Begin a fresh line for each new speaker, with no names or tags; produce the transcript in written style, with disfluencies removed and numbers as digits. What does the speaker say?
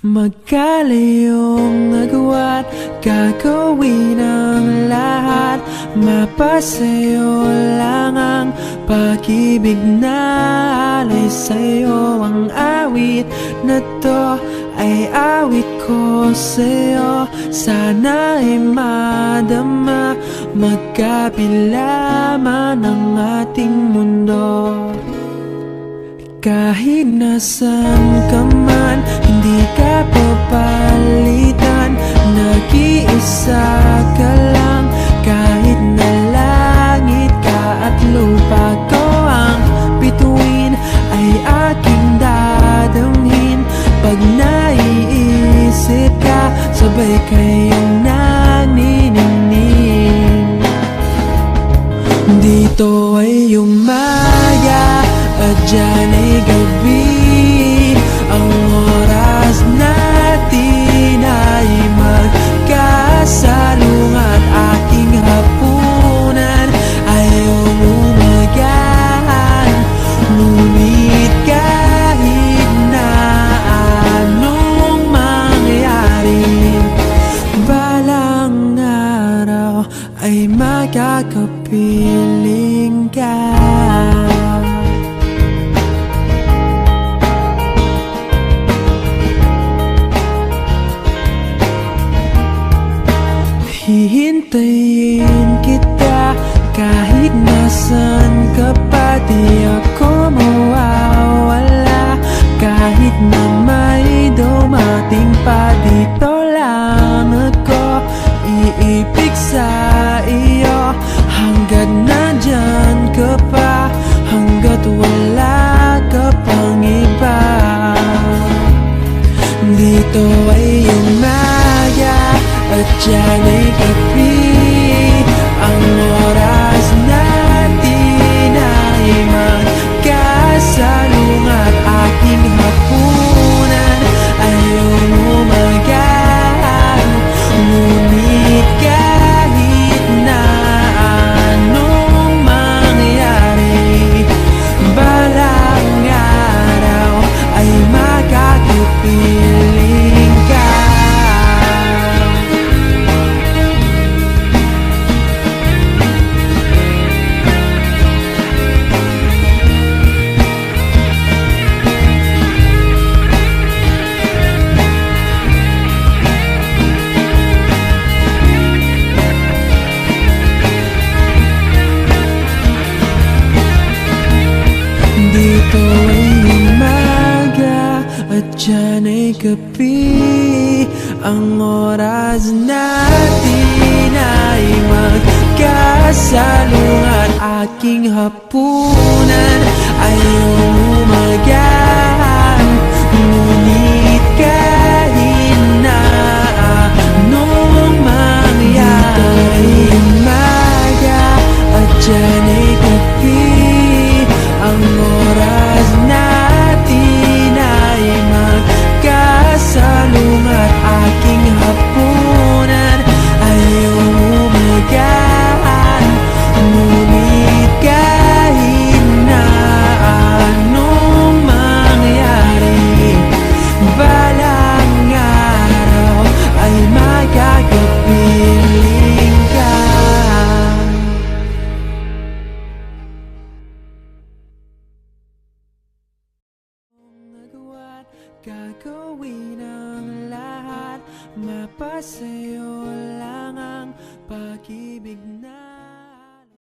Magkalayong agwat, gagawin ang lahat. Mapasayo lang ang pag-ibig na alay sa'yo. Ang awit na to ay awit ko sa'yo. Sana ay madama, magkabila man ang ating mundo. Kahit nasan ka man, hindi ka papalitan. Nag-iisa ka lang, kahit na langit ka at lupa ko ang bituin, ay aking dadamhin. Pag naiisip ka, sabay kayong naniningning. Dito ay umaga at dyan ay gabi. Ang oras natin ay magkasalung at aking hapunan ay umumagahan. Ngunit kahit na anong mangyari, balang araw ay magkakapiling ka. Hihintayin kita kahit nasan ka pa. Di ako mawawala kahit na may dumating pa. Dito lang ako iibig sa iyo hanggat nandyan ka pa, hanggat wala ka pang iba. Dito ay umaga at dyan ay gabi. Ang oras natin ay magkasalung at aking hapunan ay umumagahan. Ngunit kahit na anong mangyari, balang araw ay magkakapiling ka. Dito ay umaga at dyan ay gabi. Ang oras natin ay magkasalung at aking hapunan ay umagahan. Ngunit kahit na anong mangyari, dito ay umaga at dyan ay gabi. Ang oras natin ay magkasalung at aking hapunan ay umagahan. Ngunit kahit na anong mangyari, balang araw ay magkakapiling ka. Gagawin ang lahat, mapasayo lang ang pag-ibig na